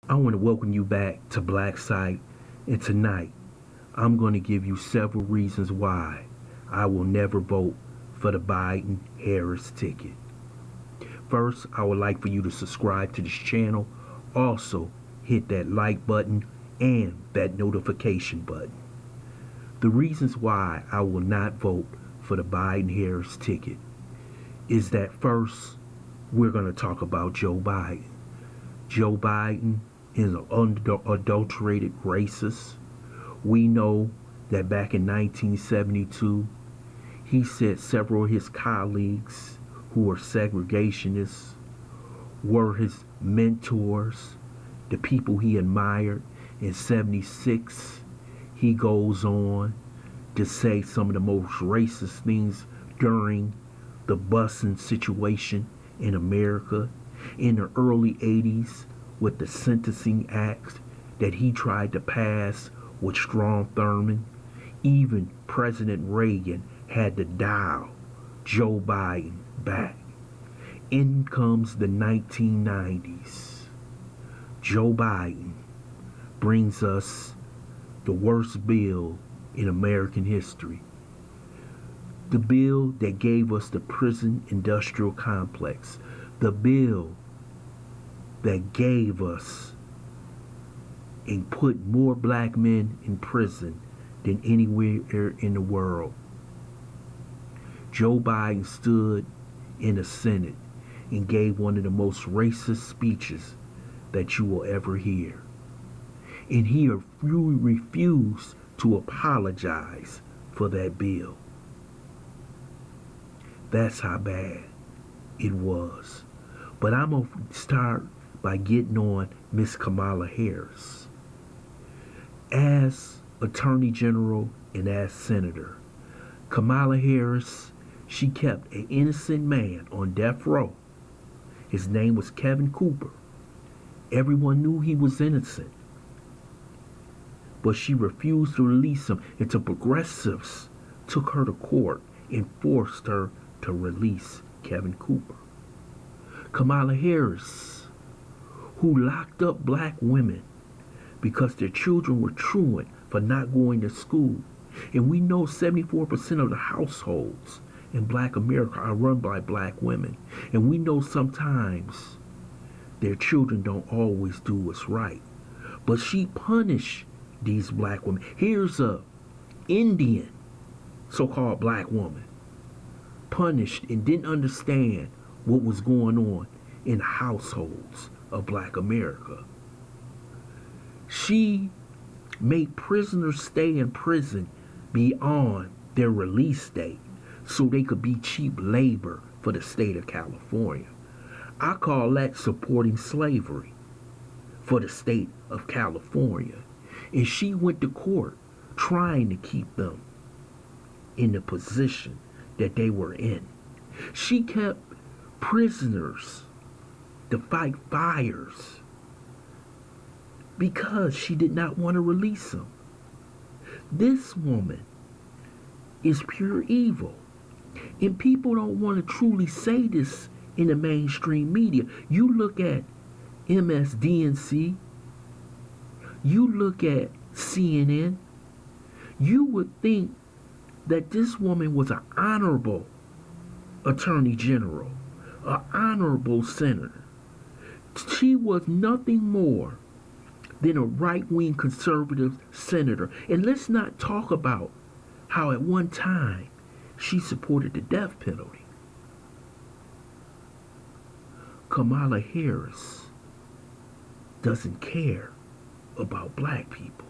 I want to welcome you back to Black Site, and tonight I'm going to give you several reasons why I will never vote for the Biden-Harris ticket. First, I would like for you to subscribe to this channel. Also, hit that like button and that notification button. The reasons why I will not vote for the Biden-Harris ticket is that first, we're going to talk about Joe Biden. Joe Biden is an unadulterated racist. We know that back in 1972, he said several of his colleagues who were segregationists were his mentors, the people he admired. In 76, he goes on to say some of the most racist things during the busing situation in America. In the early 80s, with the Sentencing Act that he tried to pass with Strom Thurmond, even President Reagan had to dial Joe Biden back. In comes the 1990s. Joe Biden brings us the worst bill in American history. The bill that gave us the prison industrial complex. The bill that gave us and put more black men in prison than anywhere in the world. Joe Biden stood in the Senate and gave one of the most racist speeches that you will ever hear. And he refused to apologize for that bill. That's how bad it was. But I'm going to start by getting on Miss Kamala Harris. As Attorney General and as Senator, Kamala Harris, she kept an innocent man on death row. His name was Kevin Cooper. Everyone knew he was innocent. But she refused to release him until progressives took her to court and forced her to release Kevin Cooper. Kamala Harris, who locked up black women because their children were truant for not going to school. And we know 74% of the households in black America are run by black women. And we know sometimes their children don't always do what's right. But she punished these black women. Here's a Indian so-called black woman punished and didn't understand what was going on in households of black America. She made prisoners stay in prison beyond their release date so they could be cheap labor for the state of California. I call that supporting slavery for the state of California. And she went to court trying to keep them in the position that they were in. She kept prisoners to fight fires because she did not want to release them. This woman is pure evil. And people don't want to truly say this in the mainstream media. You look at MSDNC, you look at CNN, you would think that this woman was an honorable attorney general, an honorable senator. She was nothing more than a right-wing conservative senator. And let's not talk about how at one time she supported the death penalty. Kamala Harris doesn't care about black people.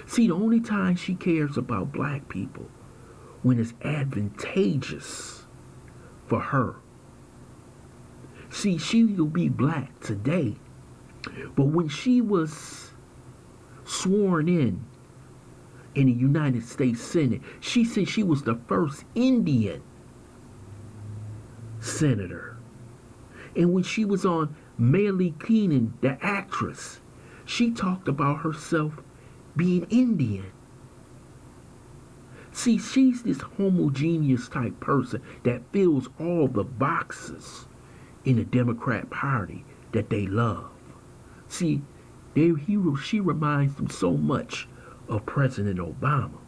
See, the only time she cares about black people when it's advantageous for her. See, she will be black today, but when she was sworn in the United States Senate, she said she was the first Indian senator. And when she was on Miley Keenan, the actress, she talked about herself being Indian. See, she's this homogeneous type person that fills all the boxes in the Democrat Party that they love. See, She reminds them so much of President Obama.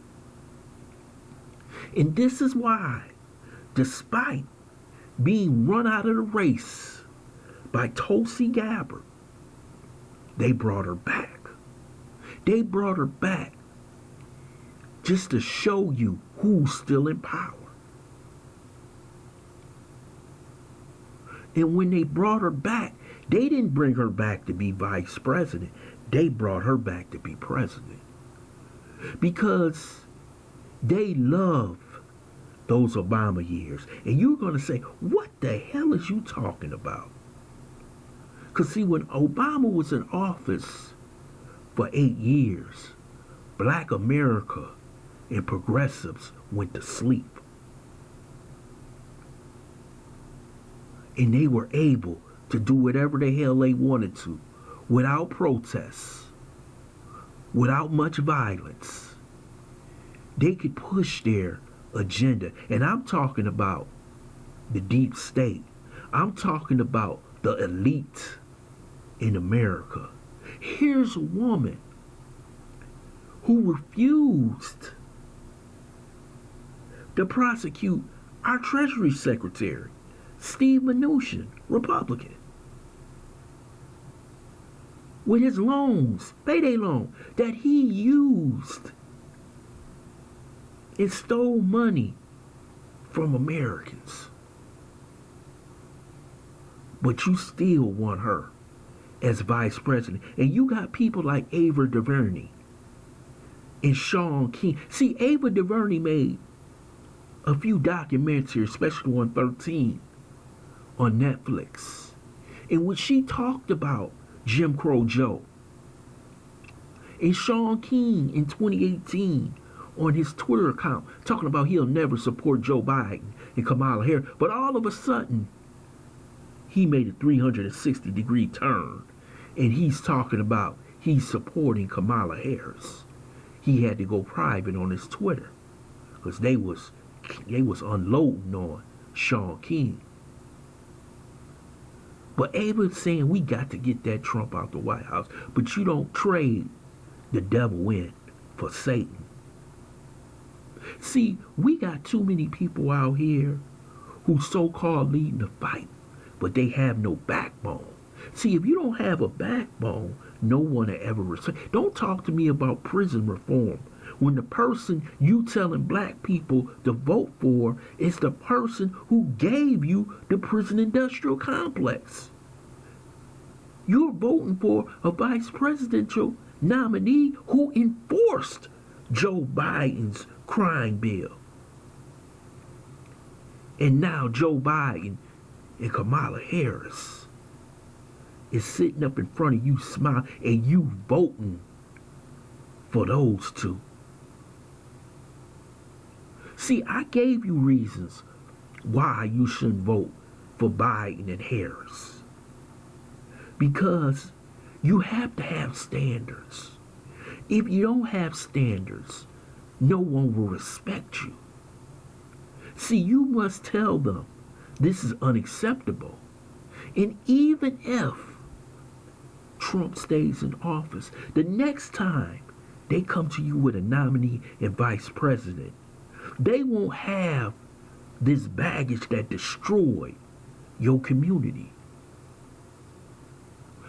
And this is why, despite being run out of the race by Tulsi Gabbard, they brought her back. They brought her back just to show you who's still in power. And when they brought her back, they didn't bring her back to be vice president. They brought her back to be president. Because they love those Obama years. And you're going to say, what the hell is you talking about? Because see, when Obama was in office for 8 years, Black America and progressives went to sleep. And they were able to do whatever the hell they wanted to without protests, without much violence. They could push their agenda. And I'm talking about the deep state. I'm talking about the elite in America. Here's a woman who refused to prosecute our Treasury Secretary, Steve Mnuchin, Republican, with his loans, payday loan, that he used and stole money from Americans. But you still want her as vice president. And you got people like Ava DuVernay and Sean King. See, Ava DuVernay made a few documentaries, especially on 13 on Netflix, in which she talked about Jim Crow Joe. And Sean King in 2018 on his Twitter account talking about he'll never support Joe Biden and Kamala Harris. But all of a sudden, he made a 360-degree turn, and he's talking about he's supporting Kamala Harris. He had to go private on his Twitter because they was unloading on Sean King. But Ava's saying we got to get that Trump out the White House, but you don't trade the devil in for Satan. See, we got too many people out here who so-called leading the fight, but they have no backbone. See, if you don't have a backbone, no one will ever respect. Don't talk to me about prison reform when the person you telling black people to vote for is the person who gave you the prison industrial complex. You're voting for a vice presidential nominee who enforced Joe Biden's crime bill. And now Joe Biden and Kamala Harris is sitting up in front of you smiling and you voting for those two. See, I gave you reasons why you shouldn't vote for Biden and Harris. Because you have to have standards. If you don't have standards, no one will respect you. See, you must tell them this is unacceptable. And even if Trump stays in office, the next time they come to you with a nominee and vice president, they won't have this baggage that destroyed your community.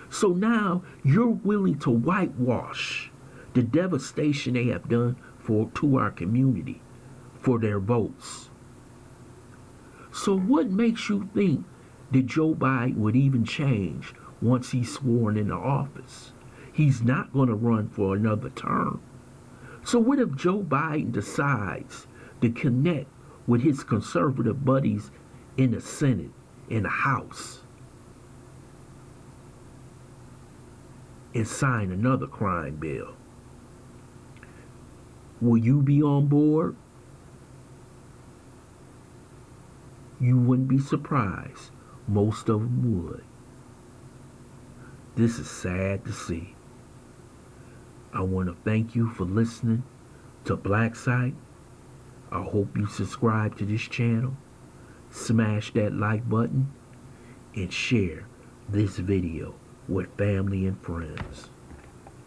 So now you're willing to whitewash the devastation they have done to our community for their votes. So what makes you think that Joe Biden would even change once he's sworn into office? He's not going to run for another term. So what if Joe Biden decides to connect with his conservative buddies in the Senate, in the House, and sign another crime bill? Will you be on board? You wouldn't be surprised. Most of them would. This is sad to see. I want to thank you for listening to Black Site. I hope you subscribe to this channel, smash that like button, and share this video with family and friends.